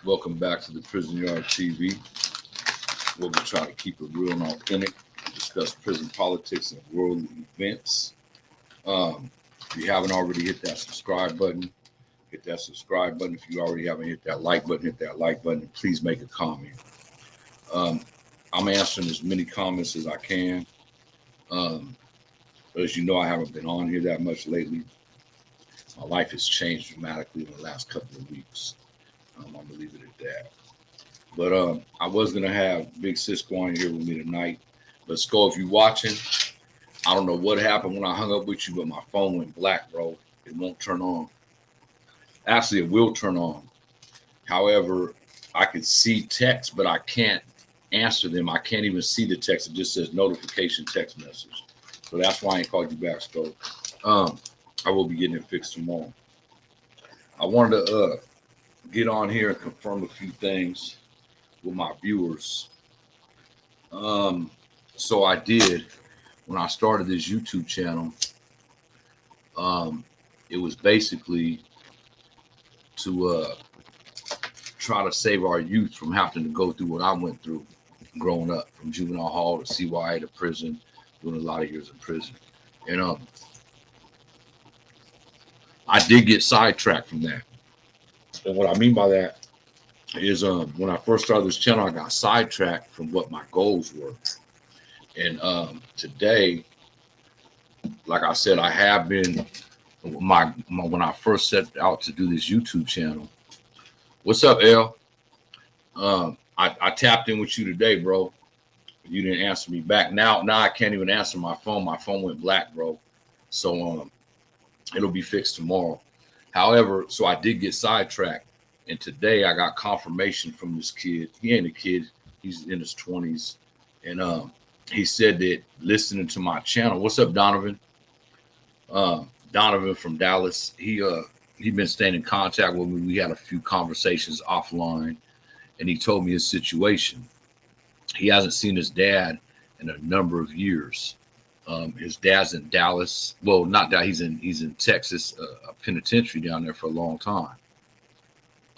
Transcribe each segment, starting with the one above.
Welcome back to the Prison Yard TV, where we try to keep it real and authentic, discuss prison politics and world events. If you haven't already hit that subscribe button, hit that subscribe button. If you already haven't hit that like button, hit that like button. Please make a comment. I'm answering as many comments as I can. As you know, I haven't been on here that much lately. My life has changed dramatically in the last couple of weeks. I'm gonna leave it at that. But I was gonna have Big Cisco on here with me tonight. But Sco, if you're watching, I don't know what happened when I hung up with you, but my phone went black, bro. It won't turn on. Actually, it will turn on. However, I could see text, but I can't answer them. I can't even see the text. It just says notification text message. So that's why I ain't called you back, Sco. I will be getting it fixed tomorrow. I wanted to get on here and confirm a few things with my viewers. So I did when I started this YouTube channel. It was basically to try to save our youth from having to go through what I went through growing up, from juvenile hall to CYA to prison, doing a lot of years in prison. And I did get sidetracked from that. And what I mean by that is when I first started this channel, I got sidetracked from what my goals were. And today, like I said, I have been when I first set out to do this YouTube channel. What's up, L? I tapped in with you today, bro. You didn't answer me back. Now I can't even answer my phone. My phone went black, bro. So it'll be fixed tomorrow. However, so I did get sidetracked. And today I got confirmation from this kid. He ain't a kid. He's in his 20s. And he said that listening to my channel. What's up, Donovan? Donovan from Dallas. He been staying in contact with me. We had a few conversations offline. And he told me his situation. He hasn't seen his dad in a number of years. His dad's in Dallas. Well, not that he's in Texas, a penitentiary down there for a long time.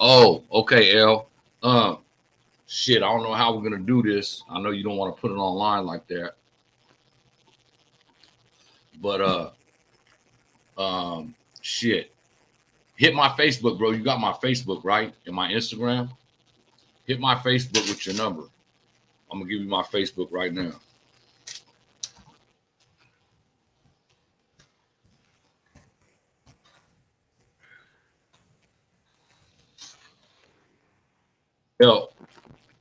Oh, okay, L. Shit, I don't know how we're gonna do this. I know you don't want to put it online like that. But shit. Hit my Facebook, bro. You got my Facebook, right? And my Instagram. Hit my Facebook with your number. I'm gonna give you my Facebook right now.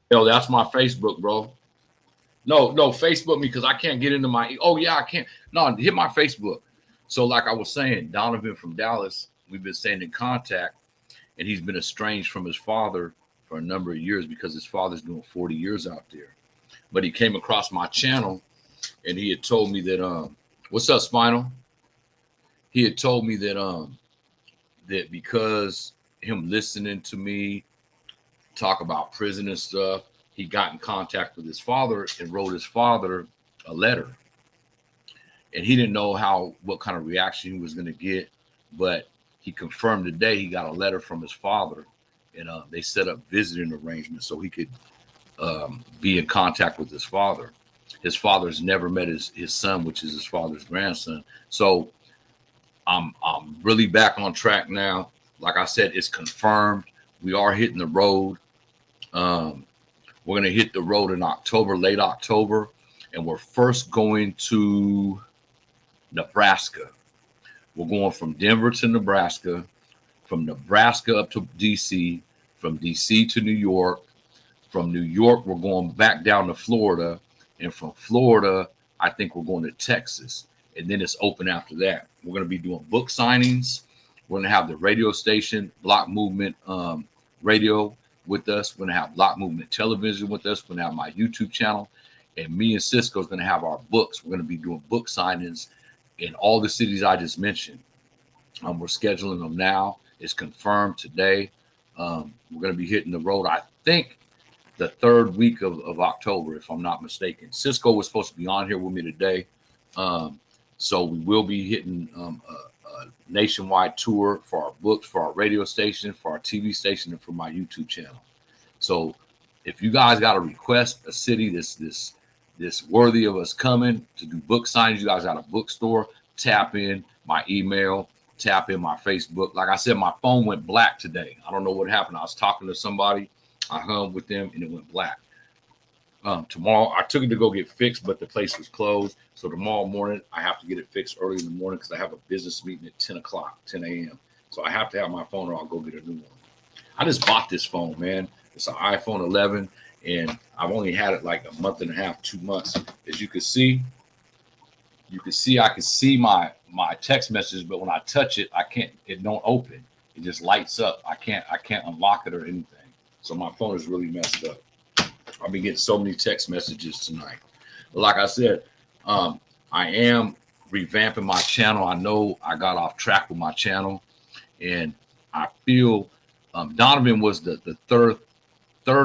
Yo, that's my Facebook, bro. No, Facebook me because I can't get into my. Oh yeah, I can't. No, hit my Facebook. So like I was saying, Donovan from Dallas, we've been staying in contact, and he's been estranged from his father for a number of years because his father's doing 40 years out there. But he came across my channel, and he had told me that what's up, Spinal? He had told me that that because him listening to me talk about prison and stuff, he got in contact with his father and wrote his father a letter. And he didn't know what kind of reaction he was going to get, but he confirmed today he got a letter from his father, and they set up visiting arrangements so he could be in contact with his father. His father's never met his son, which is his father's grandson. So I'm really back on track now. Like I said, it's confirmed. We are hitting the road. We're going to hit the road in October, late October, and we're first going to Nebraska. We're going from Denver to Nebraska, from Nebraska up to DC, from DC to New York. From New York, we're going back down to Florida, and from Florida, I think we're going to Texas, and then it's open after that. We're going to be doing book signings. We're going to have the radio station, Block Movement Radio, with us. We're going to have Block Movement Television with us. We're going to have my YouTube channel, and me and Cisco is going to have our books. We're going to be doing book signings in all the cities I just mentioned. We're scheduling them now. It's confirmed today. We're going to be hitting the road, I think, the third week of October, if I'm not mistaken. Cisco was supposed to be on here with me today. So we will be hitting a nationwide tour for our books, for our radio station, for our TV station, and for my YouTube channel. So if you guys got to request a city this worthy of us coming to do book signings, you guys got a bookstore, tap in my email, tap in my Facebook. Like I said, my phone went black today. I don't know what happened. I was talking to somebody, I hung with them, and it went black. Tomorrow, I took it to go get fixed, but the place was closed. So tomorrow morning, I have to get it fixed early in the morning because I have a business meeting at 10 o'clock, 10 a.m. So I have to have my phone or I'll go get a new one. I just bought this phone, man. It's an iPhone 11, and I've only had it like a month and a half, 2 months. As you can see, I can see my text messages, but when I touch it, I can't. It don't open. It just lights up. I can't unlock it or anything. So my phone is really messed up. I've been getting so many text messages tonight. But like I said, I am revamping my channel. I know I got off track with my channel, and I feel Donovan was the third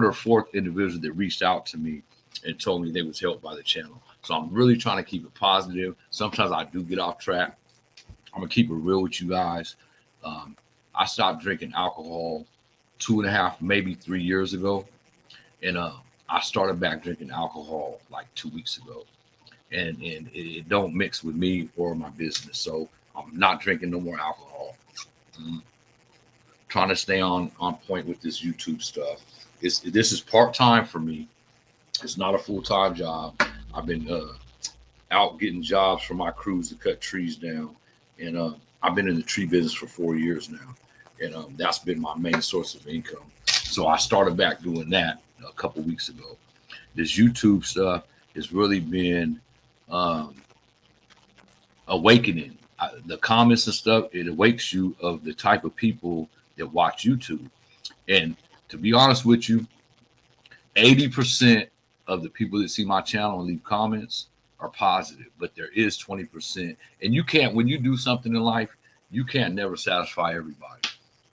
or fourth individual that reached out to me and told me they was helped by the channel. So I'm really trying to keep it positive. Sometimes I do get off track. I'm gonna keep it real with you guys. I stopped drinking alcohol 2.5, maybe 3 years ago, and I started back drinking alcohol like 2 weeks ago, and it don't mix with me or my business. So I'm not drinking no more alcohol. Trying to stay on point with this YouTube stuff. This is part-time for me. It's not a full-time job. I've been out getting jobs for my crews to cut trees down, and I've been in the tree business for 4 years now, and that's been my main source of income. So I started back doing that a couple weeks ago. This YouTube stuff has really been awakening. The comments and stuff, it awakes you of the type of people that watch YouTube. And to be honest with you, 80% of the people that see my channel and leave comments are positive, but there is 20%. And you can't, when you do something in life, you can't never satisfy everybody.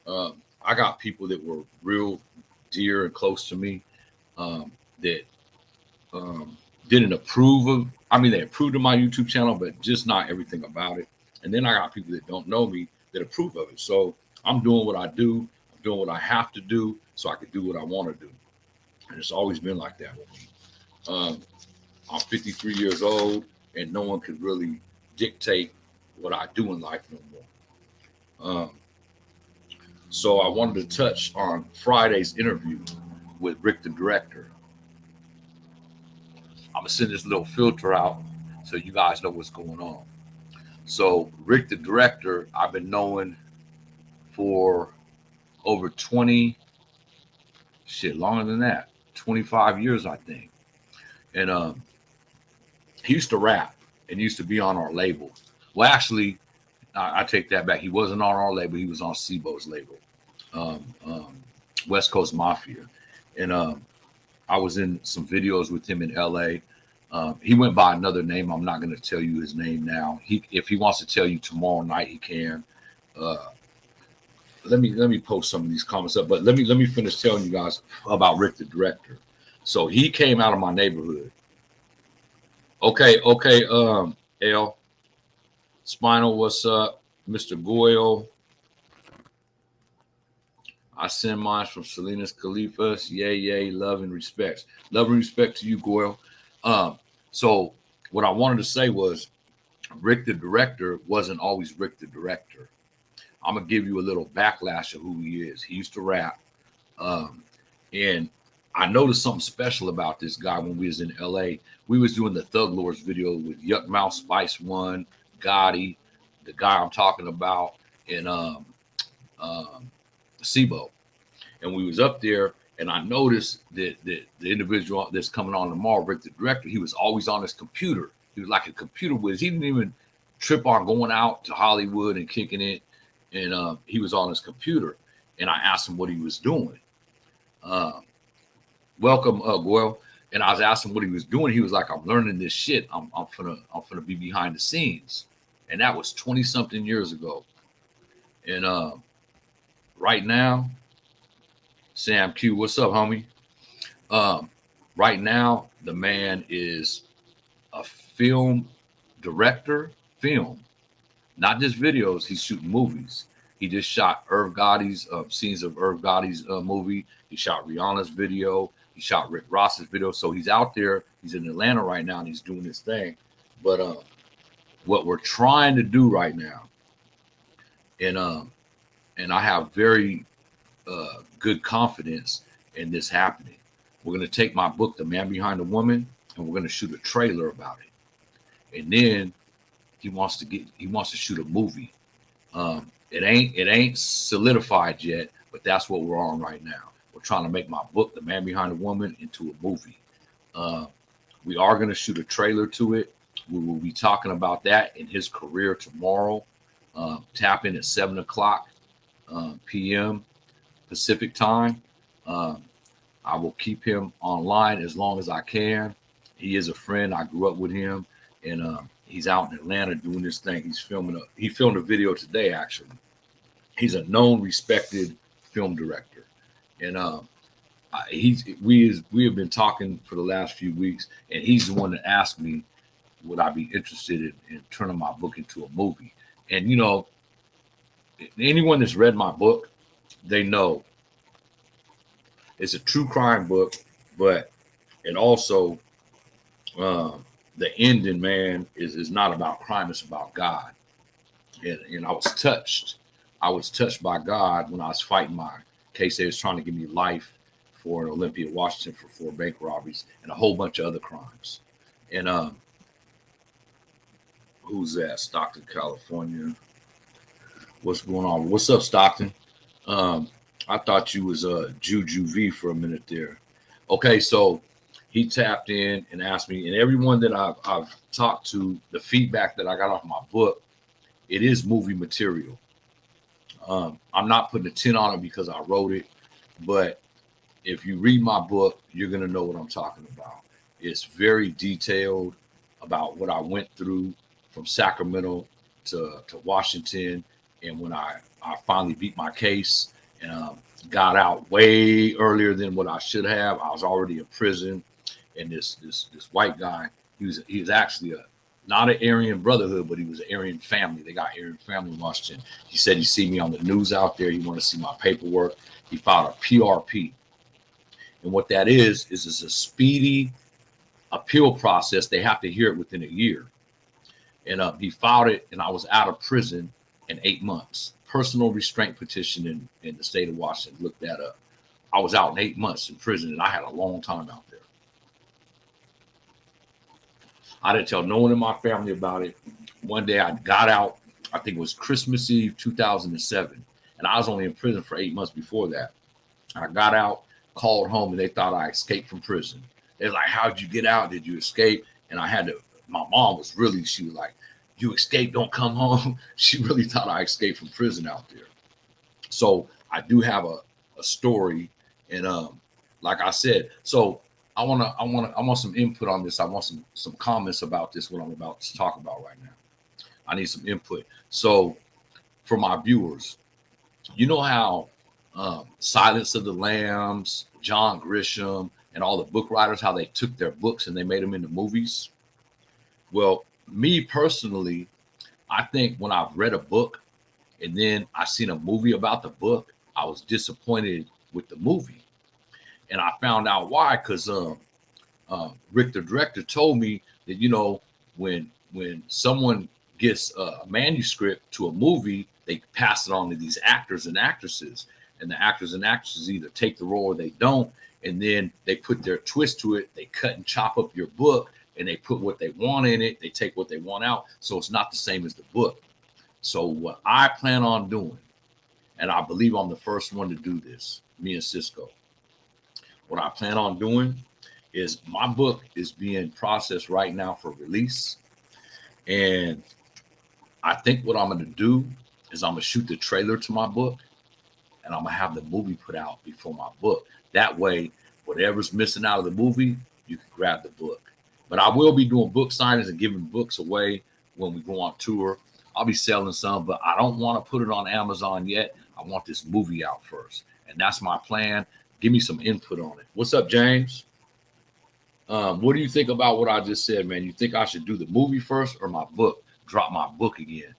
I got people that were real dear and close to me that didn't approve of, they approved of my YouTube channel, but just not everything about it. And then I got people that don't know me that approve of it. So I'm doing what I do. I'm doing what I have to do so I can do what I want to do. And it's always been like that with me. I'm 53 years old, and no one could really dictate what I do in life no more. So I wanted to touch on Friday's interview with Rick the Director. I'm gonna send this little filter out so you guys know what's going on. So Rick the Director, I've been knowing for over longer than that, 25 years, I think. And he used to rap and used to be on our label. Well, actually, I take that back. He wasn't on our label. He was on Sibo's label, West Coast Mafia. And I was in some videos with him in LA. He went by another name. I'm not going to tell you his name now. If he wants to tell you tomorrow night, he can. Let me post some of these comments up, but let me finish telling you guys about Rick the Director. So he came out of my neighborhood. Okay, L. Spinal, what's up? Mr. Goyle. I send mine from Salinas Califas. Yay, love and respect. Love and respect to you, Goyle. So what I wanted to say was Rick the Director wasn't always Rick the Director. I'm going to give you a little backlash of who he is. He used to rap. And I noticed something special about this guy when we was in LA. We was doing the Thug Lords video with Yuck Mouth, Spice One, Gotti, the guy I'm talking about, and Sibo. And we was up there, and I noticed that the individual that's coming on tomorrow, Rick the Director, he was always on his computer. He was like a computer whiz. He didn't even trip on going out to Hollywood and kicking it. And he was on his computer. And I asked him what he was doing. Welcome, Goyle. And I was asking what he was doing. He was like, I'm learning this shit. I'm finna be behind the scenes. And that was 20-something years ago. And right now, Sam Q, what's up, homie? Right now, the man is a film director, not just videos. He's shooting movies. He just shot Irv Gotti's scenes of Irv Gotti's movie. He shot Rihanna's video. He shot Rick Ross's video. So he's out there. He's in Atlanta right now, and he's doing his thing. But what we're trying to do right now, and I have very good confidence in this happening. We're going to take my book, The Man Behind the Woman, and we're going to shoot a trailer about it. And then he wants to shoot a movie. It ain't solidified yet, but that's what we're on right now. We're trying to make my book, The Man Behind the Woman, into a movie. We are going to shoot a trailer to it. We will be talking about that in his career tomorrow. Tap in at 7:00 p.m. Pacific time. I will keep him online as long as I can. He is a friend. I grew up with him, and he's out in Atlanta doing this thing. He filmed a video today, actually. He's a known, respected film director, and we have been talking for the last few weeks, and he's the one that asked me, would I be interested in turning my book into a movie? And anyone that's read my book, they know it's a true crime book, but it also the ending, man, is not about crime, it's about God. And I was touched. I was touched by God when I was fighting my case. They was trying to give me life for an Olympia, Washington, for 4 bank robberies and a whole bunch of other crimes. And who's that? Stockton, California. What's going on? What's up, Stockton? I thought you was Juju V for a minute there. Okay, so he tapped in and asked me, and everyone that I've talked to, the feedback that I got off my book, it is movie material. I'm not putting a 10 on it because I wrote it, but if you read my book, you're going to know what I'm talking about. It's very detailed about what I went through from Sacramento to Washington, and when I finally beat my case and got out way earlier than what I should have. I was already in prison, and this white guy, he was actually not an Aryan Brotherhood, but he was an Aryan family. They got Aryan family in Washington. He said he see me on the news out there. He wanted to see my paperwork. He filed a PRP, and what that is it's a speedy appeal process. They have to hear it within a year, and he filed it, and I was out of prison in 8 months. Personal restraint petition in the state of Washington. Look that up. I was out in 8 months in prison, and I had a long time out there. I didn't tell no one in my family about it. One day I got out, I think it was Christmas Eve 2007, and I was only in prison for 8 months before that. I got out, called home, and they thought I escaped from prison. They was like, how'd you get out? Did you escape? And I had to, my mom was she was like, you escaped, don't come home. She really thought I escaped from prison out there. So I do have a story, and like I said, so I want some input on this. I want some comments about this, what I'm about to talk about right now. I need some input. So for my viewers, you know how Silence of the Lambs, John Grisham, and all the book writers, how they took their books and they made them into movies? Well, me personally, I think when I've read a book and then I seen a movie about the book, I was disappointed with the movie. And I found out why, because Rick, the director, told me that, when someone gets a manuscript to a movie, they pass it on to these actors and actresses. And the actors and actresses either take the role or they don't. And then they put their twist to it. They cut and chop up your book, and they put what they want in it. They take what they want out. So it's not the same as the book. So what I plan on doing, and I believe I'm the first one to do this, me and Cisco, what I plan on doing is my book is being processed right now for release. And I think what I'm going to do is I'm going to shoot the trailer to my book, and I'm going to have the movie put out before my book. That way, whatever's missing out of the movie, you can grab the book. But I will be doing book signings and giving books away when we go on tour. I'll be selling some, but I don't want to put it on Amazon yet. I want this movie out first. And that's my plan. Give me some input on it. What's up, James? What do you think about what I just said, man? You think I should do the movie first or my book? Drop my book again.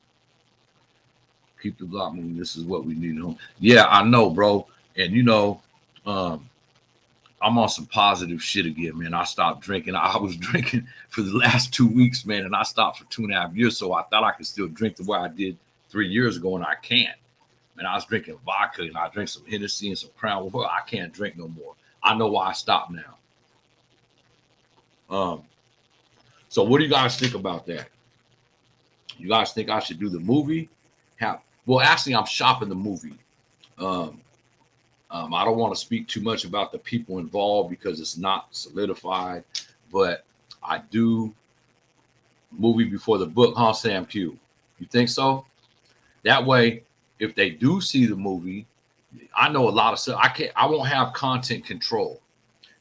Keep the block moving. This is what we need. Yeah, I know, bro. And you know, um, I'm on some positive shit again, man. I stopped drinking. I was drinking for the last 2 weeks, man, and I stopped for 2.5 years. So I thought I could still drink the way I did 3 years ago, and I can't. And I was drinking vodka, and I drank some Hennessy and some Crown. Well, I can't drink no more. I know why I stopped now. So what do you guys think about that? You guys think I should do the movie? Well, actually, I'm shopping the movie. I don't want to speak too much about the people involved because it's not solidified, but I do movie before the book, huh, Sam Q? You think so? That way, if they do see the movie, I know a lot of stuff. I won't have content control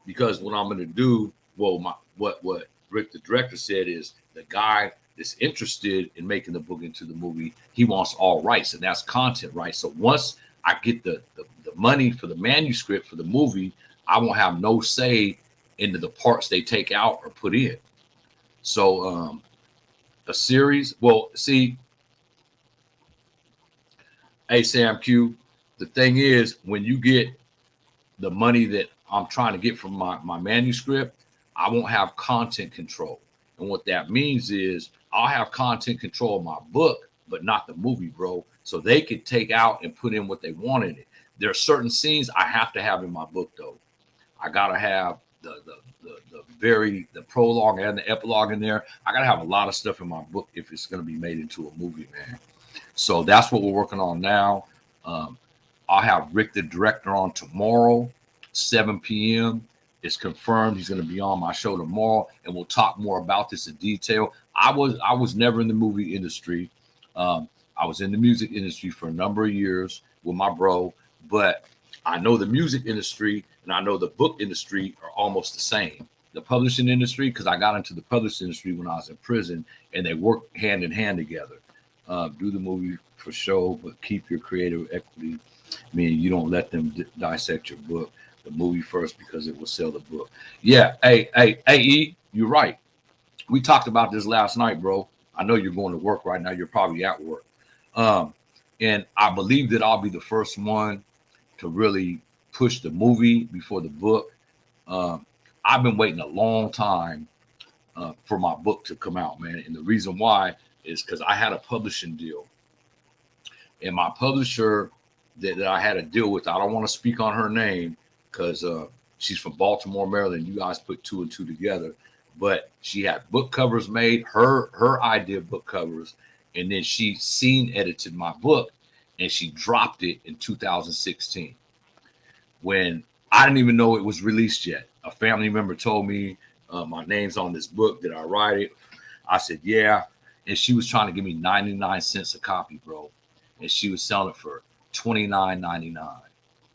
because what I'm going to do, well, what Rick the director said is the guy that's interested in making the book into the movie, he wants all rights, and that's content rights. So once I get the money for the manuscript for the movie, I won't have no say into the parts they take out or put in. So a series, well, see, hey Sam Q, the thing is when you get the money that I'm trying to get from my manuscript, I won't have content control. And what that means is I'll have content control of my book, but not the movie, bro. So they could take out and put in what they want in it. There are certain scenes I have to have in my book, though. I gotta have the prologue and the epilogue in there. I gotta have a lot of stuff in my book if it's gonna be made into a movie, man. So that's what we're working on now. I'll have Rick the director on tomorrow, 7 p.m. It's confirmed he's going to be on my show tomorrow, and we'll talk more about this in detail. I was never in the movie industry. I was in the music industry for a number of years with my bro, but I know the music industry and I know the book industry are almost the same. The publishing industry, because I got into the publishing industry when I was in prison, and they work hand in hand together. Do the movie for show, but keep your creative equity. Meaning you don't let them dissect your book, the movie first, because it will sell the book. Yeah, hey, E, you're right. We talked about this last night, bro. I know you're going to work right now. You're probably at work. And I believe that I'll be the first one to really push the movie before the book. I've been waiting a long time for my book to come out, man. And the reason why is because I had a publishing deal. And my publisher that I had to deal with, I don't want to speak on her name because she's from Baltimore, Maryland. You guys put 2 and 2 together. But she had book covers made, her idea of book covers, and then she scene edited my book, and she dropped it in 2016 when I didn't even know it was released yet. A family member told me my name's on this book. Did I write it? I said, yeah. And she was trying to give me 99 cents a copy, bro. And she was selling it for $29.99.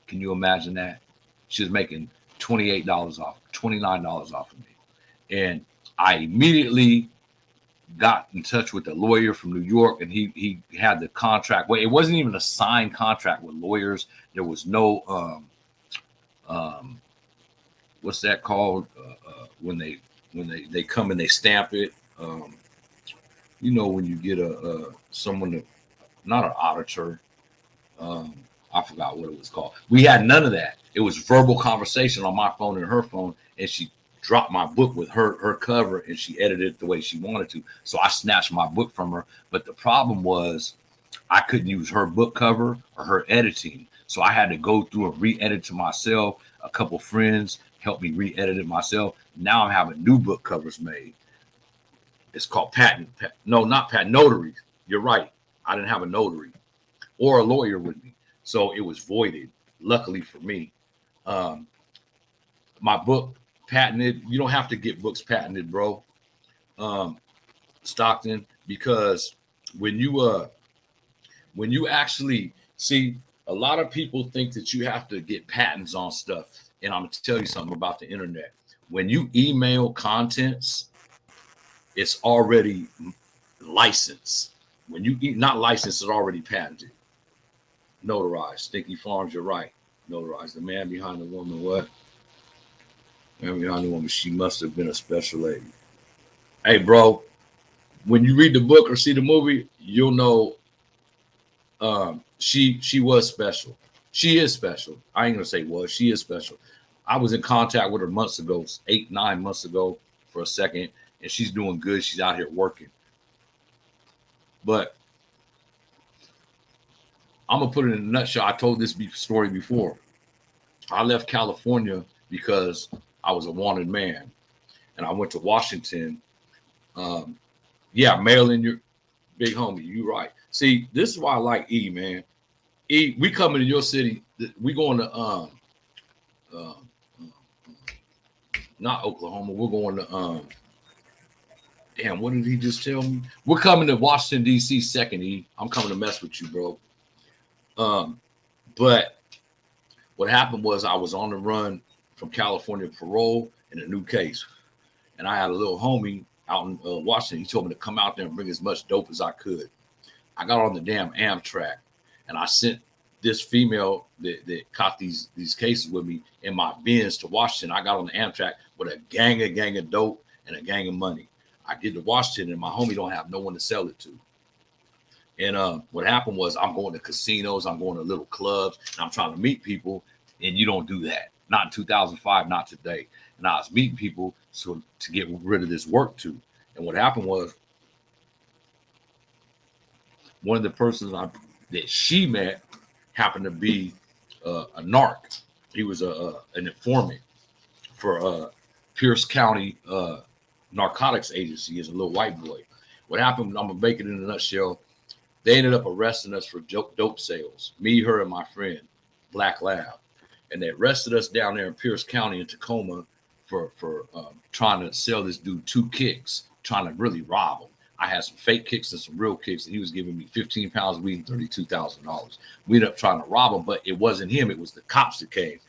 Can you imagine that? She was making $28 off, $29 off of me. And I immediately got in touch with a lawyer from New York, and he had the contract. Well, it wasn't even a signed contract with lawyers. There was no what's that called when they come and they stamp it. You know, when you get someone that, not an auditor. I forgot what it was called. We had none of that. It was verbal conversation on my phone and her phone, and she dropped my book with her cover, and she edited it the way she wanted to. So I snatched my book from her. But the problem was I couldn't use her book cover or her editing. So I had to go through and re-edit to myself. A couple friends helped me re-edit it myself. Now I'm having new book covers made. It's called not patent, notary. You're right. I didn't have a notary or a lawyer with me. So it was voided, luckily for me. My book patented. You don't have to get books patented, bro. Stockton, because when you actually see, a lot of people think that you have to get patents on stuff. And I'm going to tell you something about the internet. When you email contents, it's already licensed. When you not licensed, it's already patented. Notarized. Stinky Farms, you're right. Notarized. The man behind the woman, what? Man behind the woman, she must have been a special lady. Hey, bro, when you read the book or see the movie, you'll know She was special. She is special. I ain't gonna say was. She is special. I was in contact with her months ago, 8, 9 months ago, for a second, and she's doing good. She's out here working. But I'm gonna put it in a nutshell. I told this story before. I left California because I was a wanted man, and I went to Washington. Yeah, Maryland, you're big homie. You right. See, this is why I like E, man. E, we coming to your city. We going to uh, not Oklahoma. We're going to damn, what did he just tell me? We're coming to Washington, D.C. second, E. I'm coming to mess with you, bro. But what happened was I was on the run from California parole in a new case. And I had a little homie out in Washington. He told me to come out there and bring as much dope as I could. I got on the damn Amtrak, and I sent this female that caught these cases with me in my Benz to Washington. I got on the Amtrak with a gang of dope and a gang of money. I get to Washington, and my homie don't have no one to sell it to. And what happened was I'm going to casinos, I'm going to little clubs, and I'm trying to meet people, and you don't do that. Not in 2005, not today. And I was meeting people so to get rid of this work too. And what happened was one of the persons that she met happened to be a narc. He was an informant for Pierce County Narcotics Agency. He's a little white boy. What happened, I'm going to make it in a nutshell, they ended up arresting us for dope sales. Me, her, and my friend, Black Lab. And they arrested us down there in Pierce County in Tacoma for trying to sell this dude 2 kicks, trying to really rob him. I had some fake kicks and some real kicks, and he was giving me 15 pounds of weed and $32,000. We ended up trying to rob him, but it wasn't him. It was the cops that came.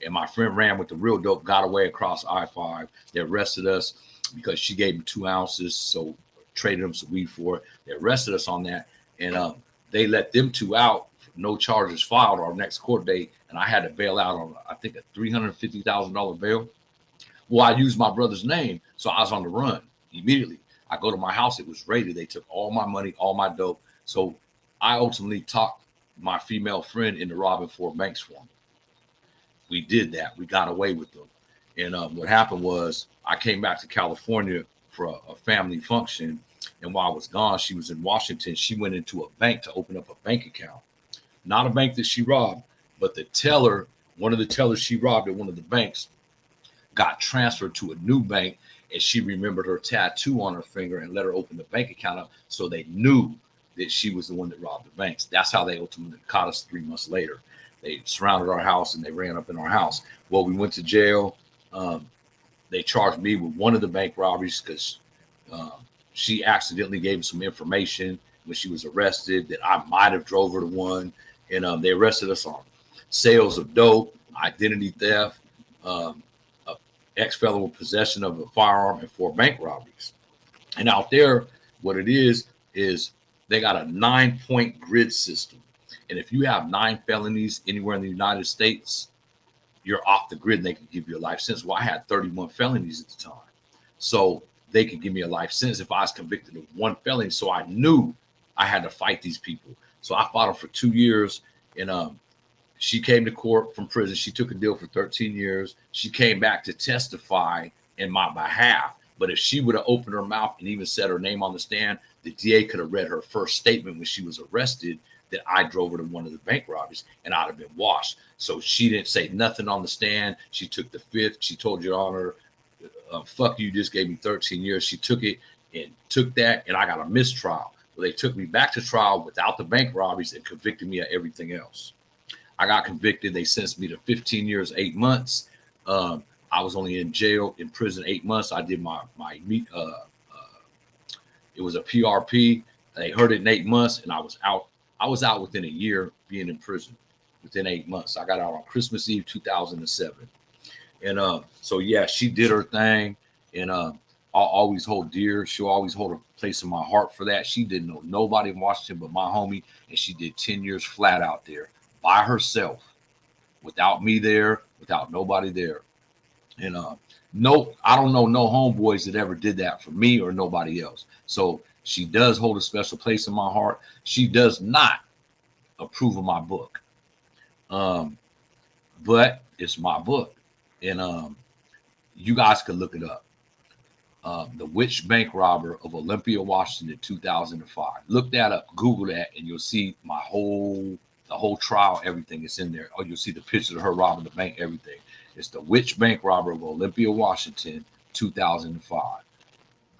And my friend ran with the real dope, got away across I-5. They arrested us because she gave him 2 ounces, so traded him some weed for it. They arrested us on that, and they let them 2 out. No charges filed our next court date, and I had to bail out on, I think, a $350,000 bail. Well, I used my brother's name, so I was on the run immediately. I go to my house, it was raided. They took all my money, all my dope. So I ultimately talked my female friend into robbing 4 banks for me. We did that. We got away with them. And what happened was I came back to California for a family function, and while I was gone, she was in Washington. She went into a bank to open up a bank account. Not a bank that she robbed, but the teller, one of the tellers she robbed at one of the banks, got transferred to a new bank, and she remembered her tattoo on her finger and let her open the bank account up, so they knew that she was the one that robbed the banks. That's how they ultimately caught us 3 months later. They surrounded our house and they ran up in our house. Well, we went to jail. They charged me with one of the bank robberies because she accidentally gave some information when she was arrested that I might have drove her to one. And they arrested us on sales of dope, identity theft, ex-felon with possession of a firearm, and 4 bank robberies. And out there, what it is they got a 9-point grid system. And if you have 9 felonies anywhere in the United States, you're off the grid and they can give you a life sentence. Well, I had 31 felonies at the time. So they could give me a life sentence if I was convicted of 1 felony. So I knew I had to fight these people. So I fought them for 2 years. And she came to court from prison. She took a deal for 13 years. She came back to testify in my behalf. But if she would have opened her mouth and even said her name on the stand, the DA could have read her first statement when she was arrested that I drove her to one of the bank robberies, and I'd have been washed. So she didn't say nothing on the stand. She took the 5th. She told Your Honor, fuck you, just gave me 13 years. She took it and took that, and I got a mistrial. Well, they took me back to trial without the bank robberies and convicted me of everything else. I got convicted. They sentenced me to 15 years, 8 months. I was only in prison 8 months. I did it was a PRP. They heard it in 8 months, and I was out. I was out within a year being in prison, within 8 months. I got out on Christmas Eve, 2007. And so, yeah, she did her thing. And I'll always hold dear. She'll always hold a place in my heart for that. She didn't know nobody in Washington but my homie. And she did 10 years flat out there by herself, without me there, without nobody there. And no, I don't know no homeboys that ever did that for me or nobody else. So she does hold a special place in my heart. She does not approve of my book. But it's my book, and you guys can look it up. The Witch Bank Robber of Olympia, Washington, 2005. Look that up, Google that, and you'll see the whole trial, everything is in there. Or you'll see the pictures of her robbing the bank, everything. It's the Witch Bank Robber of Olympia, Washington, 2005.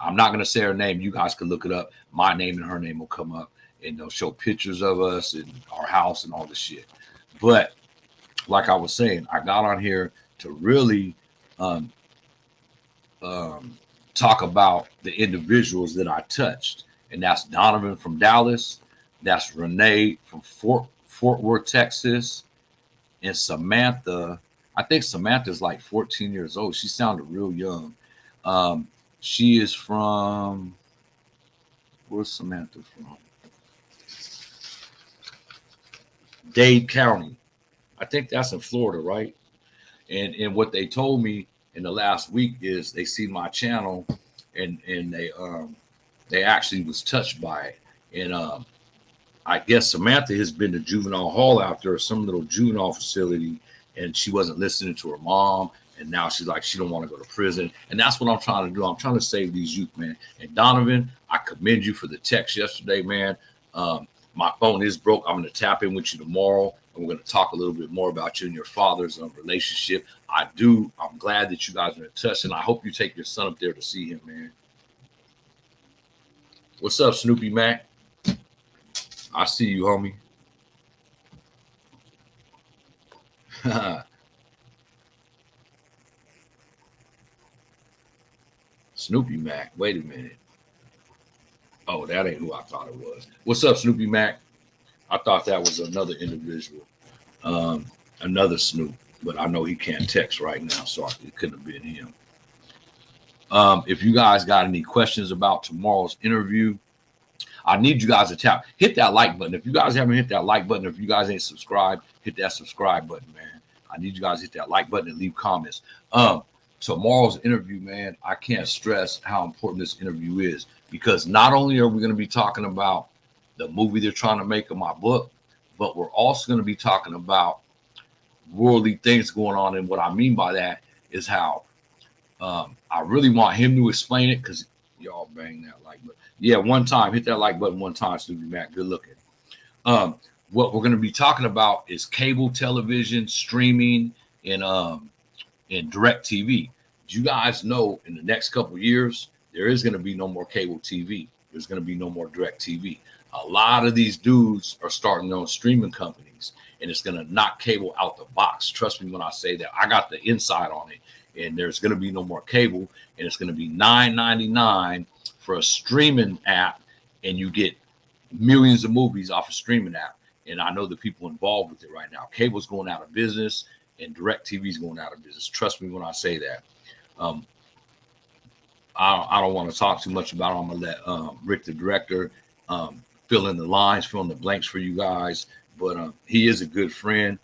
I'm not going to say her name. You guys can look it up. My name and her name will come up, and they'll show pictures of us and our house and all this shit. But like I was saying, I got on here to really talk about the individuals that I touched, and that's Donovan from Dallas, that's Renee from Fort Worth, Texas, and Samantha. I think Samantha's like 14 years old. She sounded real young. She is from, where's Samantha from? Dade County. I think that's in Florida, right? And what they told me in the last week is they see my channel, and they actually was touched by it. And I guess Samantha has been to juvenile hall out there, some little juvenile facility, and she wasn't listening to her mom. And now she's like, she don't want to go to prison. And that's what I'm trying to do. I'm trying to save these youth, man. And Donovan, I commend you for the text yesterday, man. My phone is broke. I'm going to tap in with you tomorrow, and we're going to talk a little bit more about you and your father's relationship. I'm glad that you guys are in touch, and I hope you take your son up there to see him, man. What's up, Snoopy Mac? I see you, homie. Snoopy Mac. Wait a minute. Oh, that ain't who I thought it was. What's up, Snoopy Mac? I thought that was another individual, another Snoop, but I know he can't text right now, so it couldn't have been him. If you guys got any questions about tomorrow's interview, I need you guys to hit that like button. If you guys haven't hit that like button, if you guys ain't subscribed, hit that subscribe button, man. I need you guys to hit that like button and leave comments. Tomorrow's interview, man, I can't stress how important this interview is, because not only are we going to be talking about the movie they're trying to make of my book, but we're also going to be talking about worldly things going on. And what I mean by that is how I really want him to explain it, because y'all bang that like button. Yeah, one time, hit that like button one time, Snoopy Mac. Good looking. What we're going to be talking about is cable television, streaming, and direct TV. You guys know in the next couple of years, there is going to be no more cable TV. There's going to be no more direct TV. A lot of these dudes are starting their own streaming companies, and it's going to knock cable out the box. Trust me when I say that. I got the inside on it, and there's going to be no more cable, and it's going to be $9.99 for a streaming app, and you get millions of movies off a streaming app. And I know the people involved with it right now. Cable's going out of business, and direct TV is going out of business. Trust me when I say that. I don't want to talk too much about it. I'm going to let Rick, the director, fill in the lines, fill in the blanks for you guys. But he is a good friend.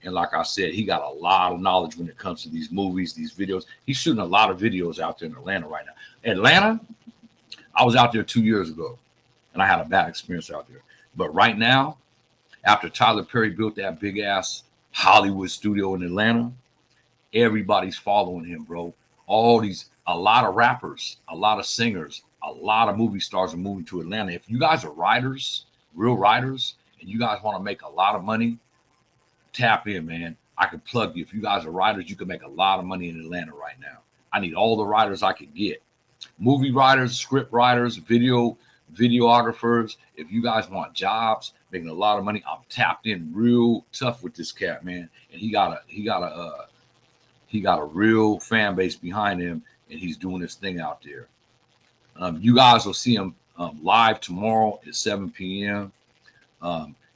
And like I said, he got a lot of knowledge when it comes to these movies, these videos. He's shooting a lot of videos out there in Atlanta right now. Atlanta, I was out there 2 years ago, and I had a bad experience out there. But right now, after Tyler Perry built that big ass Hollywood studio in Atlanta, everybody's following him, bro. A lot of rappers, a lot of singers, a lot of movie stars are moving to Atlanta. If you guys are writers, real writers, and you guys want to make a lot of money, tap in, man. I can plug you. If you guys are writers, you can make a lot of money in Atlanta right now. I need all the writers I can get. Movie writers, script writers, videographers. If you guys want jobs, making a lot of money, I'm tapped in real tough with this cat, man. And he got a real fan base behind him, and he's doing his thing out there. You guys will see him live tomorrow at 7 p.m.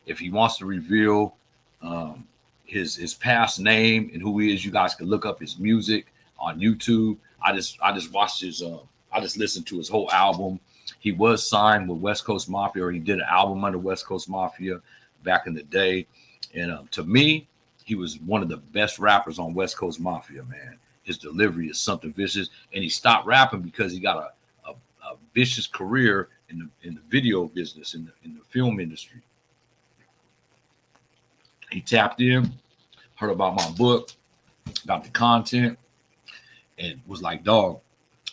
If he wants to reveal his past name and who he is, you guys can look up his music on YouTube. I just watched his I just listened to his whole album. He was signed with West Coast Mafia, or he did an album under West Coast Mafia back in the day. And to me, he was one of the best rappers on West Coast Mafia, man. His delivery is something vicious, and he stopped rapping because he got a vicious career in the video business, in the film industry. He tapped in, heard about my book, about the content, and was like, "Dog,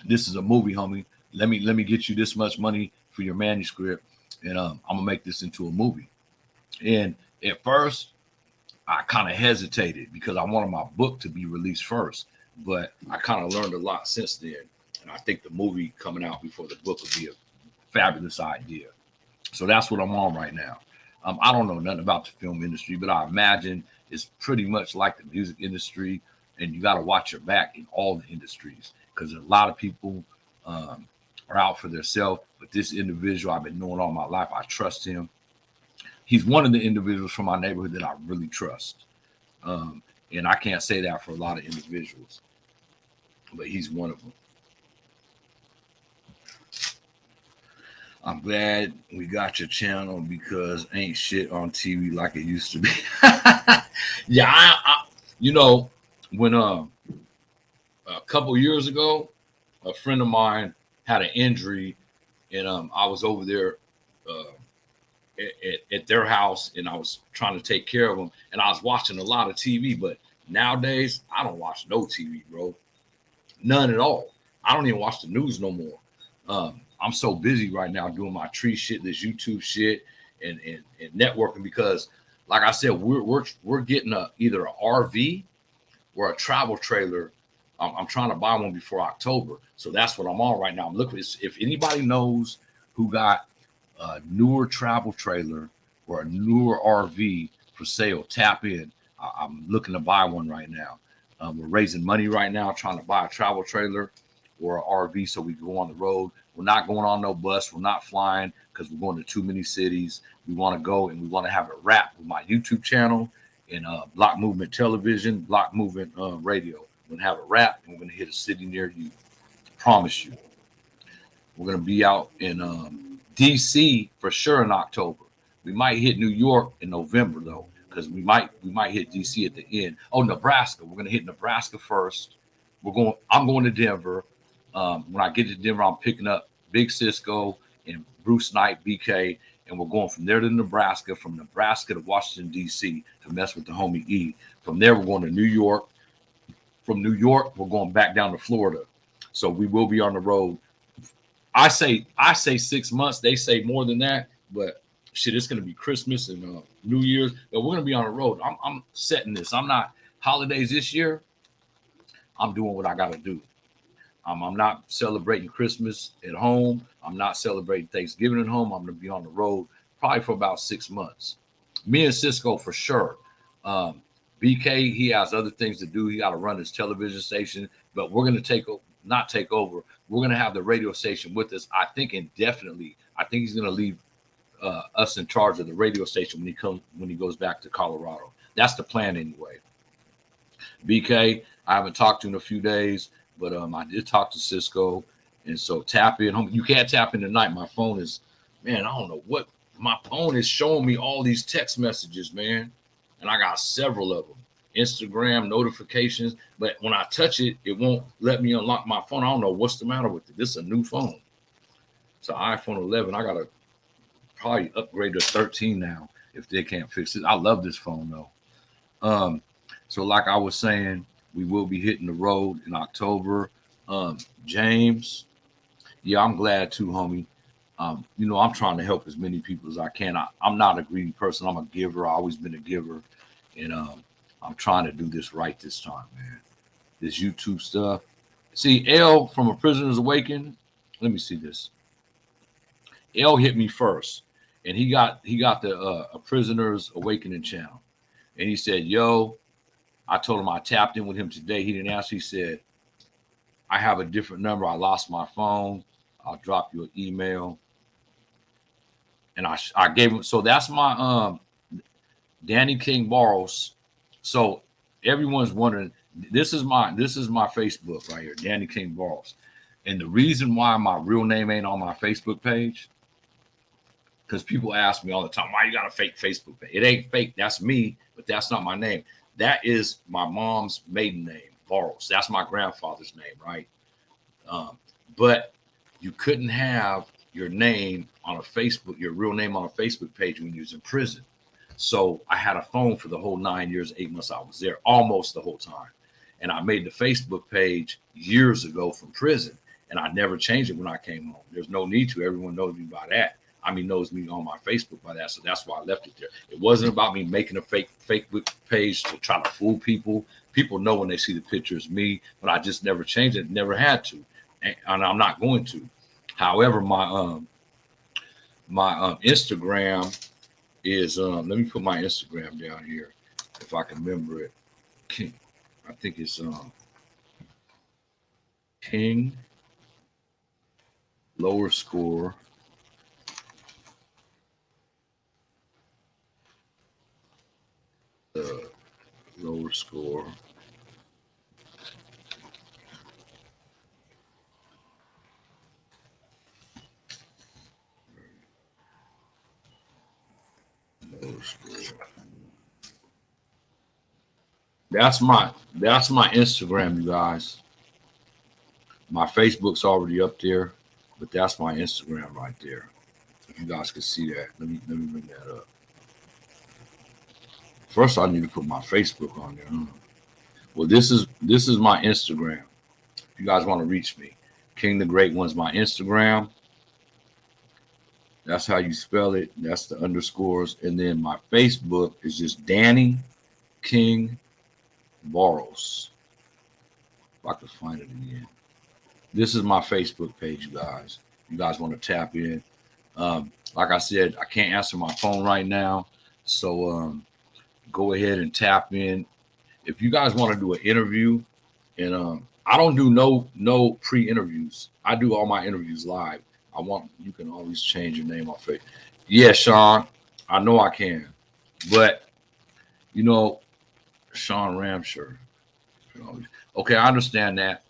this is a movie, homie. Let me get you this much money for your manuscript, and I'm gonna make this into a movie." And at first, I kind of hesitated because I wanted my book to be released first. But I kind of learned a lot since then, and I think the movie coming out before the book would be a fabulous idea. So that's what I'm on right now. I don't know nothing about the film industry, but I imagine it's pretty much like the music industry, and you got to watch your back in all the industries because a lot of people um, are out for themselves. But this individual I've been knowing all my life, I trust him. He's one of the individuals from my neighborhood that I really trust, um, and I can't say that for a lot of individuals, but he's one of them. I'm glad we got your channel because ain't shit on TV like it used to be. Yeah, you know, when a couple years ago, a friend of mine had an injury, and I was over there uh, at their house, and I was trying to take care of them, and I was watching a lot of TV. But nowadays, I don't watch no TV, bro, none at all. I don't even watch the news no more. I'm so busy right now doing my tree shit, this YouTube shit, and networking because, like I said, we're getting either an RV or a travel trailer. I'm trying to buy one before October, so that's what I'm on right now. I'm looking if anybody knows who got a newer travel trailer or a newer RV for sale, tap in. I'm looking to buy one right now. We're raising money right now, trying to buy a travel trailer or an RV so we can go on the road. We're not going on no bus. We're not flying because we're going to too many cities. We want to go and we want to have a wrap with my YouTube channel and Block Movement Television, Block Movement Radio. We're going to have a wrap and we're going to hit a city near you. Promise you. We're going to be out in DC for sure in October. We might hit New York in November though, because we might hit DC at the end. Oh, Nebraska. We're going to hit Nebraska first. I'm going to Denver. When I get to Denver, I'm picking up Big Cisco and Bruce Knight, BK, and we're going from there to Nebraska, from Nebraska to Washington, D.C. to mess with the homie E. From there, we're going to New York. From New York, we're going back down to Florida. So we will be on the road. I say 6 months. They say more than that, but shit, it's going to be Christmas and New Year's. But we're going to be on the road. I'm setting this. I'm not holidays this year. I'm doing what I got to do. I'm not celebrating Christmas at home. I'm not celebrating Thanksgiving at home. I'm going to be on the road probably for about 6 months. Me and Cisco for sure. BK, he has other things to do. He got to run his television station, but we're going to not take over. We're going to have the radio station with us, I think, indefinitely. I think he's going to leave us in charge of the radio station when he goes back to Colorado. That's the plan anyway. BK, I haven't talked to him in a few days. But I did talk to Cisco, and so tap in. You can't tap in tonight. My phone is, man, I don't know what. My phone is showing me all these text messages, man, and I got several of them. Instagram notifications, but when I touch it, it won't let me unlock my phone. I don't know what's the matter with it. This is a new phone. It's an iPhone 11. I gotta probably upgrade to 13 now if they can't fix it. I love this phone though. So like I was saying, we will be hitting the road in October. James, yeah, I'm glad too, homie. I'm trying to help as many people as I can. I'm not a greedy person. I'm a giver. I've always been a giver. And I'm trying to do this right this time, man. This YouTube stuff. See, L from A Prisoner's Awakening. Let me see this. L hit me first. And he got the A Prisoner's Awakening channel. And he said, yo, I told him I tapped in with him today. He didn't answer. He said, I have a different number. I lost my phone. I'll drop you an email. And I gave him. So that's my Danny King Barros. So everyone's wondering, this is my Facebook right here, Danny King Barros. And the reason why my real name ain't on my Facebook page, because people ask me all the time, why you got a fake Facebook page? It ain't fake. That's me, but that's not my name. That is my mom's maiden name, Barros. That's my grandfather's name, right? But you couldn't have your name on a Facebook, your real name on a Facebook page when you was in prison. So I had a phone for the whole 9 years, 8 months I was there, almost the whole time. And I made the Facebook page years ago from prison, and I never changed it when I came home. There's no need to. Everyone knows me by that. I mean, knows me on my Facebook by that. So that's why I left it there. It wasn't about me making a fake page to try to fool people. People know when they see the picture it's me, but I just never changed it. Never had to, and I'm not going to. However, my Instagram is let me put my Instagram down here if I can remember it. King, I think it's King lower score lower score lower score. That's my Instagram, you guys. My Facebook's already up there, but that's my Instagram right there. If you guys can see that, let me bring that up. First, I need to put my Facebook on there. Huh? Well, this is my Instagram. If you guys want to reach me, King the Great One's my Instagram. That's how you spell it. That's the underscores, and then my Facebook is just Danny King Barros. If I could find it again. This is my Facebook page, you guys. You guys want to tap in. Like I said, I can't answer my phone right now. So go ahead and tap in. If you guys want to do an interview, and I don't do no pre-interviews. I do all my interviews live. You can always change your name on Facebook. Yeah, Sean, I know I can. But, Sean Ramsher. Okay, I understand that.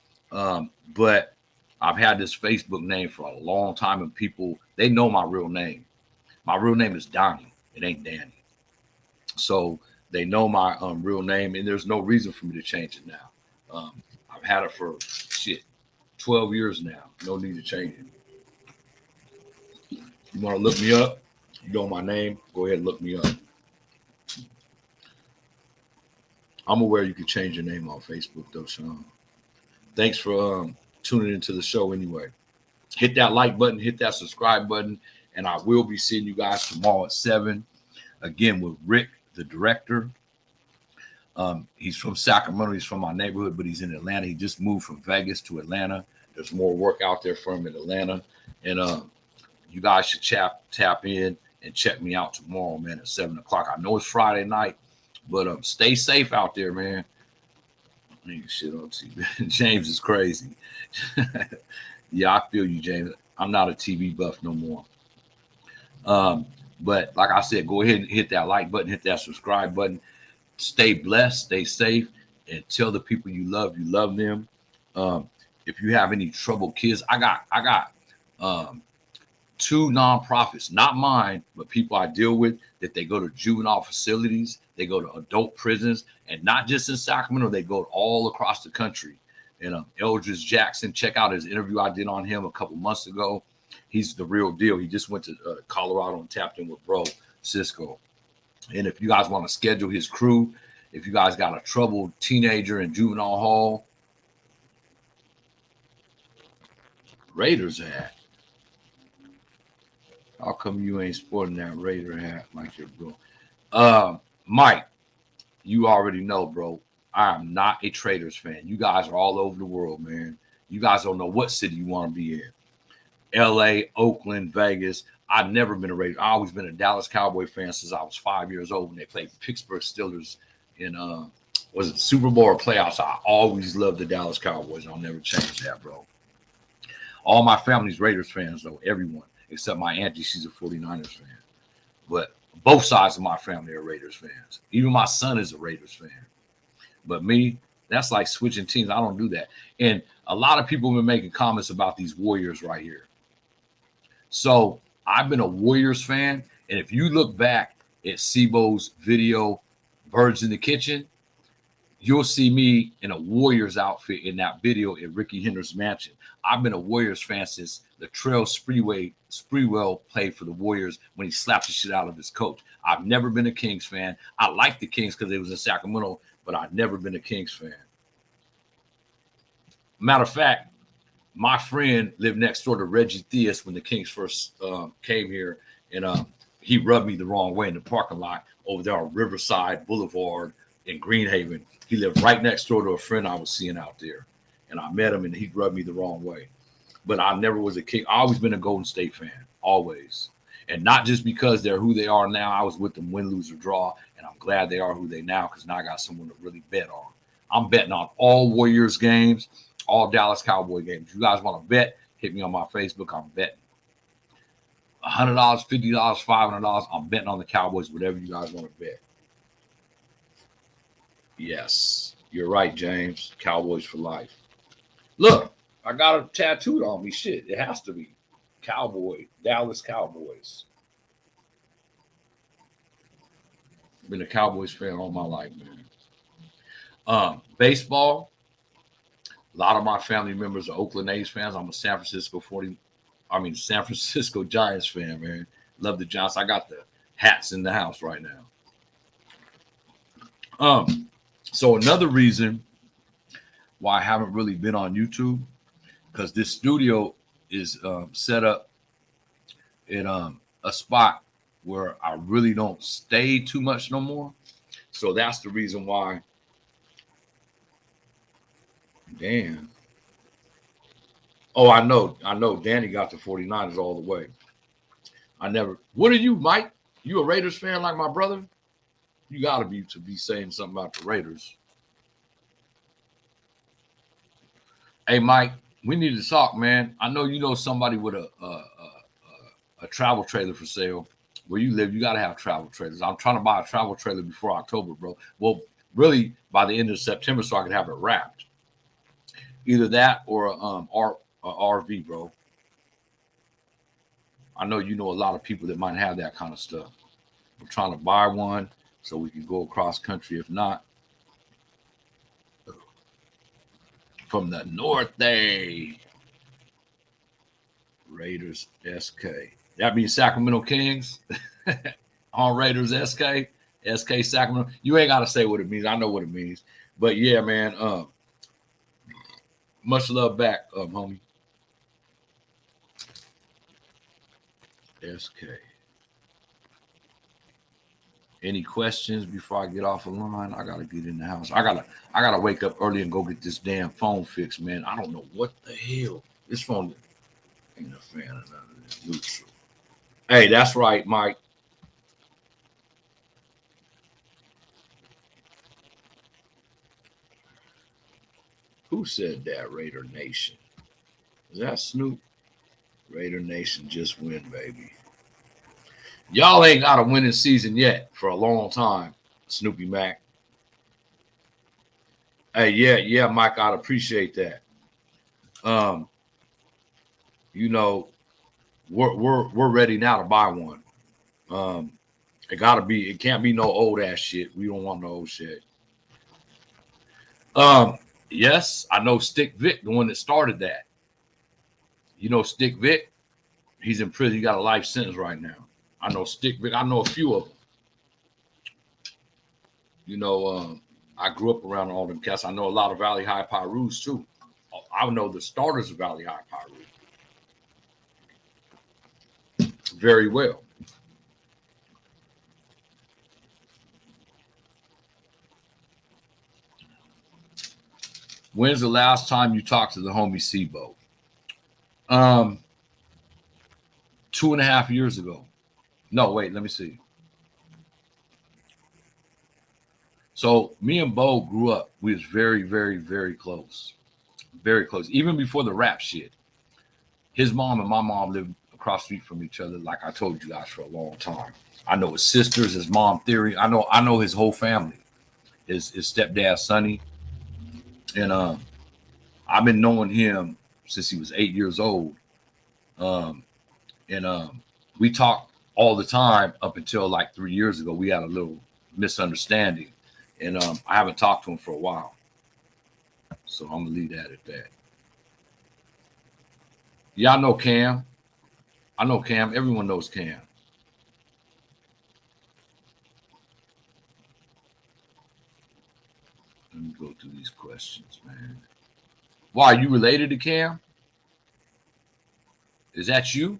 But I've had this Facebook name for a long time, and people, they know my real name. My real name is Donnie. It ain't Danny. So they know my real name, and there's no reason for me to change it now. I've had it for 12 years now. No need to change it. You want to look me up? You know my name? Go ahead and look me up. I'm aware you can change your name on Facebook, though, Sean. Thanks for tuning into the show anyway. Hit that like button, hit that subscribe button, and I will be seeing you guys tomorrow at 7, again with Rick, the director. He's from Sacramento. He's from my neighborhood, but he's in Atlanta. He just moved from Vegas to Atlanta. There's more work out there for him in Atlanta. And you guys should tap in and check me out tomorrow, man, at 7 o'clock. I know it's Friday night, but stay safe out there, man. Shit on TV. James is crazy. Yeah, I feel you, James. I'm not a TV buff no more. But like I said, go ahead and hit that like button, hit that subscribe button. Stay blessed, stay safe, and tell the people you love them. If you have any troubled kids, I got 2 nonprofits, not mine, but people I deal with, that they go to juvenile facilities, they go to adult prisons, and not just in Sacramento, they go all across the country. And Eldridge Jackson, check out his interview I did on him a couple months ago. He's the real deal. He just went to Colorado and tapped in with Bro Cisco. And if you guys want to schedule his crew, if you guys got a troubled teenager in juvenile hall, Raiders hat. How come you ain't sporting that Raider hat like your bro? Mike, you already know, bro. I am not a Traders fan. You guys are all over the world, man. You guys don't know what city you want to be in. LA, Oakland, Vegas. I've never been a Raider. I've always been a Dallas Cowboy fan since I was 5 years old when they played Pittsburgh Steelers in was it Super Bowl or playoffs. I always loved the Dallas Cowboys. I'll never change that, bro. All my family's Raiders fans, though. Everyone except my auntie, she's a 49ers fan. But both sides of my family are Raiders fans. Even my son is a Raiders fan. But me, that's like switching teams. I don't do that. And a lot of people have been making comments about these Warriors right here. So I've been a Warriors fan. And if you look back at Sibo's video, Birds in the Kitchen, you'll see me in a Warriors outfit in that video at Ricky Hender's mansion. I've been a Warriors fan since Latrell Sprewell played for the Warriors when he slapped the shit out of his coach. I've never been a Kings fan. I like the Kings because it was in Sacramento, but I've never been a Kings fan. Matter of fact, my friend lived next door to Reggie Theus when the Kings first came here, and he rubbed me the wrong way in the parking lot over there on Riverside Boulevard in Greenhaven. He lived right next door to a friend I was seeing out there, and I met him, and he rubbed me the wrong way. But I never was a King. I always been a Golden State fan, always, and not just because they're who they are now. I was with them win, lose, or draw, and I'm glad they are who they now because now I got someone to really bet on. I'm betting on all Warriors games, all Dallas Cowboy games. If you guys want to bet, hit me on my Facebook. I'm betting $100, $50, $500. I'm betting on the Cowboys, whatever you guys want to bet. Yes, you're right, James. Cowboys for life. Look, I got it tattooed on me. Shit, it has to be Cowboy, Dallas Cowboys. Been a Cowboys fan all my life, man. Baseball. A lot of my family members are Oakland A's fans. I'm a San Francisco Giants fan, man. Love the Giants. I got the hats in the house right now. So another reason why I haven't really been on YouTube, because this studio is set up in a spot where I really don't stay too much no more. So that's the reason why. Damn. Oh, I know. Danny got the 49ers all the way. What are you, Mike? You a Raiders fan like my brother? You got to be saying something about the Raiders. Hey, Mike, we need to talk, man. I know you know somebody with a travel trailer for sale. Where you live, you got to have travel trailers. I'm trying to buy a travel trailer before October, bro. Well, really, by the end of September, so I can have it wrapped. Either that or a RV, bro. I know you know a lot of people that might have that kind of stuff. I'm trying to buy one so we can go across country. If not, from the North Day. Raiders SK. That means Sacramento Kings on Raiders SK. SK Sacramento. You ain't got to say what it means. I know what it means. But yeah, man. Much love back, homie. SK. Any questions before I get off the line? I gotta get in the house. I gotta wake up early and go get this damn phone fixed, man. I don't know what the hell. This phone ain't a fan of none of this neutral. Hey, that's right, Mike. Who said that? Raider Nation. Is that Snoop? Raider Nation just win, baby. Y'all ain't got a winning season yet for a long time, Snoopy Mac. Hey, yeah, Mike, I'd appreciate that. You know, we're ready now to buy one. It can't be no old ass shit. We don't want no old shit. Yes, I know Stick Vic, the one that started that. You know Stick Vic? He's in prison. He got a life sentence right now. I know Stick Vic. I know a few of them. You know, I grew up around all them cats. I know a lot of Valley High Pyrus too. I know the starters of Valley High Pyru very well. When's the last time you talked to the homie Sibo? 2.5 years ago. No, wait, let me see. So me and Bo grew up. We was very, very, very close. Very close. Even before the rap shit. His mom and my mom lived across the street from each other, like I told you guys, for a long time. I know his sisters, his mom Theory. I know his whole family. His stepdad Sonny. And I've been knowing him since he was 8 years old. We talked all the time up until like 3 years ago. We had a little misunderstanding. And I haven't talked to him for a while. So I'm going to leave that at that. Y'all know Cam. I know Cam. Everyone knows Cam. Let me go through these questions, man. Why, are you related to Cam? Is that you?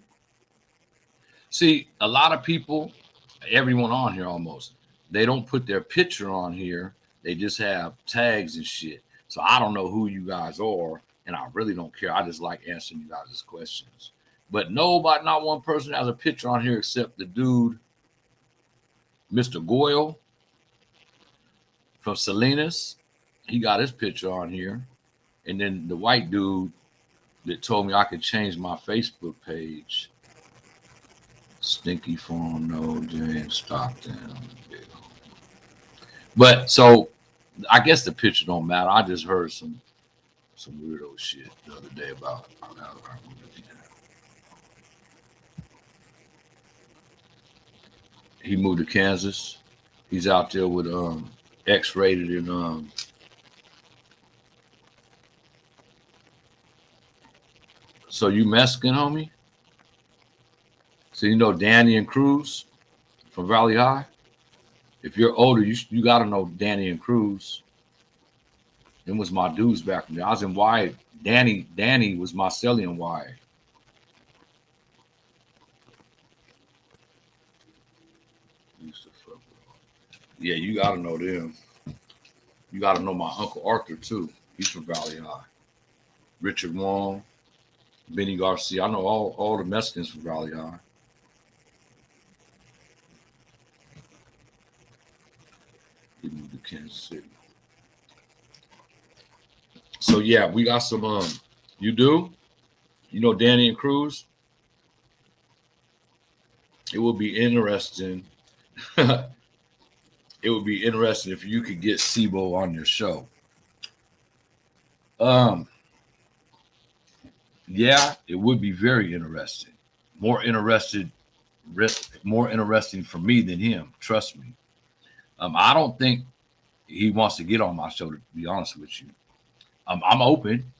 See, a lot of people, everyone on here almost, they don't put their picture on here. They just have tags and shit. So I don't know who you guys are, and I really don't care. I just like answering you guys' questions. But nobody, not one person has a picture on here except the dude, Mr. Goyle from Salinas. He got his picture on here. And then the white dude that told me I could change my Facebook page. Stinky Farm, no, James Stockton. But so I guess the picture don't matter. I just heard some weirdo shit the other day about he moved to Kansas. He's out there with X-Rated and so you Mexican, homie? So you know Danny and Cruz from Valley High? If you're older, you got to know Danny and Cruz. Them was my dudes back then. I was in Y. Danny was my celly in Y. Yeah, you got to know them. You got to know my Uncle Arthur, too. He's from Valley High. Richard Wong, Benny Garcia. I know all the Mexicans from Valley High. He moved to Kansas City. So yeah, we got some. You do? You know Danny and Cruz? It would be interesting. It would be interesting if you could get Sibo on your show. Yeah, it would be very interesting. More interesting for me than him. Trust me. I don't think he wants to get on my show. To be honest with you, I'm open.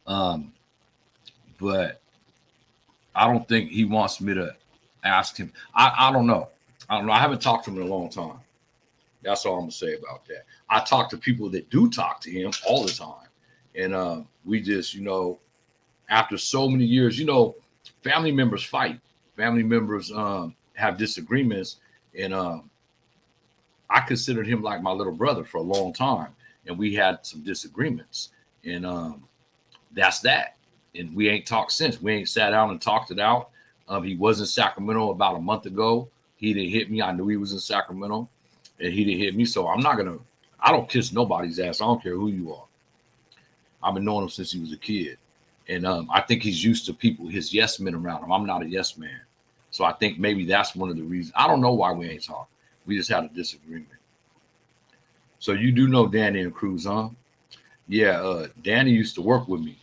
But I don't think he wants me to ask him. I don't know. I haven't talked to him in a long time. That's all I'm gonna say about that. I talk to people that do talk to him all the time, and we just, after so many years, family members fight. Family members have disagreements, and I considered him like my little brother for a long time, and we had some disagreements, and that's that. And we ain't talked since. We ain't sat down and talked it out. He was in Sacramento about a month ago. He didn't hit me. I knew he was in Sacramento, and he didn't hit me. So I don't kiss nobody's ass. I don't care who you are. I've been knowing him since he was a kid. And I think he's used to people, his yes men around him. I'm not a yes man. So I think maybe that's one of the reasons. I don't know why we ain't talking. We just had a disagreement. So you do know Danny and Cruz, huh? Yeah, Danny used to work with me.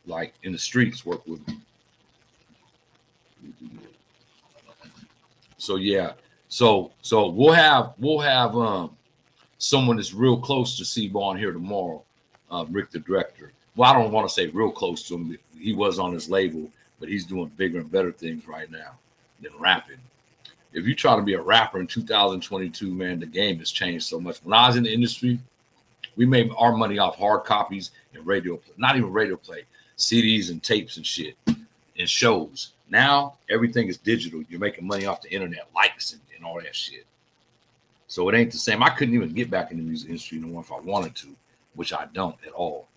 Like in the streets, work with me. So yeah. So we'll have someone that's real close to Sibo on here tomorrow, Rick the director. Well, I don't want to say real close to him. He was on his label, but he's doing bigger and better things right now than rapping. If you try to be a rapper in 2022, man, the game has changed so much. When I was in the industry, we made our money off hard copies and radio, not even radio play, CDs and tapes and shit and shows. Now everything is digital. You're making money off the internet, likes and all that shit. So it ain't the same. I couldn't even get back in the music industry no more if I wanted to, which I don't at all.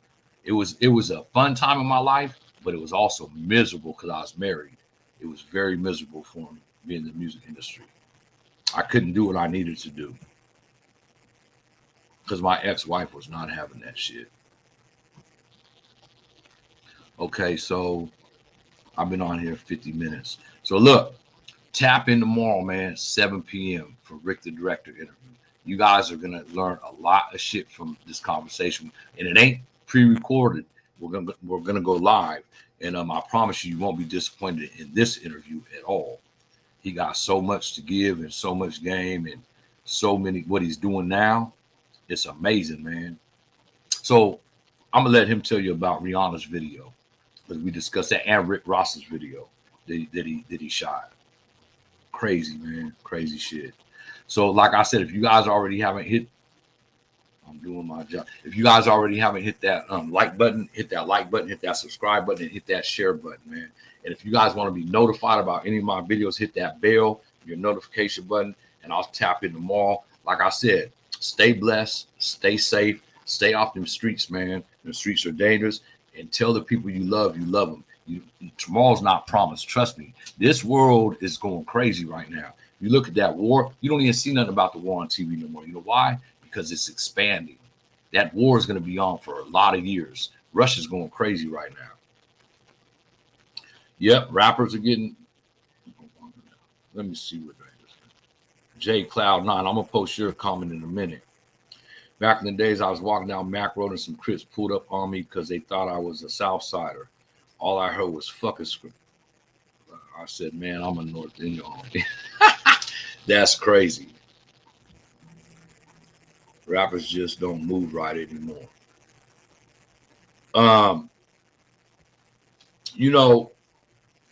It was a fun time in my life, but it was also miserable because I was married. It was very miserable for me being in the music industry. I couldn't do what I needed to do because my ex-wife was not having that shit. Okay, so I've been on here 50 minutes. So look, tap in tomorrow, man, 7 p.m. for Rick the Director interview. You guys are gonna learn a lot of shit from this conversation, and it ain't pre-recorded. We're gonna go live, and I promise you won't be disappointed in this interview at all. He got so much to give and so much game and so many what he's doing now. It's amazing, man. So I'm gonna let him tell you about Rihanna's video. Because we discussed that and Rick Ross's video that he shot. Crazy, man. Crazy shit. So, like I said, if you guys already haven't hit, I'm doing my job. If you guys already haven't hit that like button, hit that like button, hit that subscribe button, and hit that share button, man. And if you guys want to be notified about any of my videos, hit that bell, your notification button, and I'll tap in tomorrow. Like I said, stay blessed, stay safe, stay off them streets, man. The streets are dangerous. And tell the people you love them. Tomorrow's not promised. Trust me. This world is going crazy right now. You look at that war, you don't even see nothing about the war on TV no more. You know why? Because it's expanding. That war is going to be on for a lot of years. Russia's going crazy right now. Yep, rappers are getting. Let me see what that is. J Cloud 9. I'm gonna post your comment in a minute. Back in the days, I was walking down Mac Road and some Crips pulled up on me because they thought I was a South Sider. All I heard was fucking script. I said, man, I'm a North Indian. That's crazy. Rappers just don't move right anymore. You know,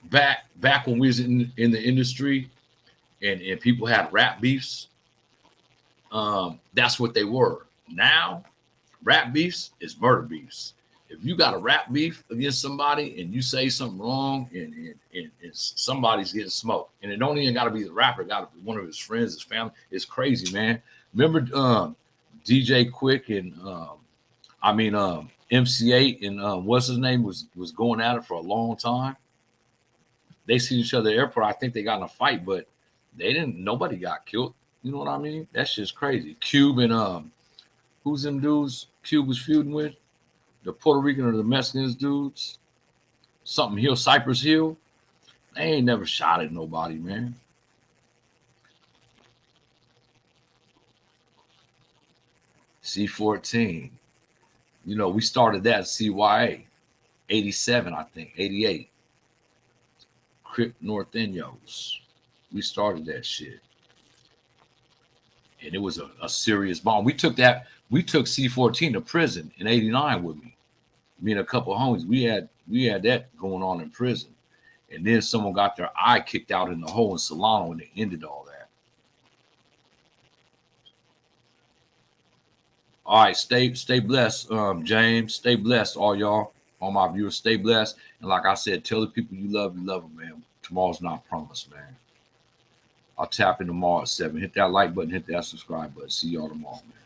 back when we was in the industry and people had rap beefs, that's what they were. Now, rap beefs is murder beefs. If you got a rap beef against somebody and you say something wrong and somebody's getting smoked, and it don't even got to be the rapper, it got to be one of his friends, his family. It's crazy, man. Remember DJ Quick and MC8 and what's his name was going at it for a long time. They see each other at the airport. I think they got in a fight, but nobody got killed. You know what I mean? That's just crazy. Cube and who's them dudes Cube was feuding with? The Puerto Rican or the Mexicans dudes? Something Hill, Cypress Hill. They ain't never shot at nobody, man. C14. You know, we started that CYA. 87, I think. 88. Crip North Indios. We started that shit. And it was a serious bomb. We took C14 to prison in 89 with me. Me and a couple of homies. We had that going on in prison. And then someone got their eye kicked out in the hole in Solano and it ended all that. All right, stay blessed, James. Stay blessed, all y'all, all my viewers. Stay blessed. And like I said, tell the people you love them, man. Tomorrow's not promised, man. I'll tap in tomorrow at 7. Hit that like button, hit that subscribe button. See y'all tomorrow, man.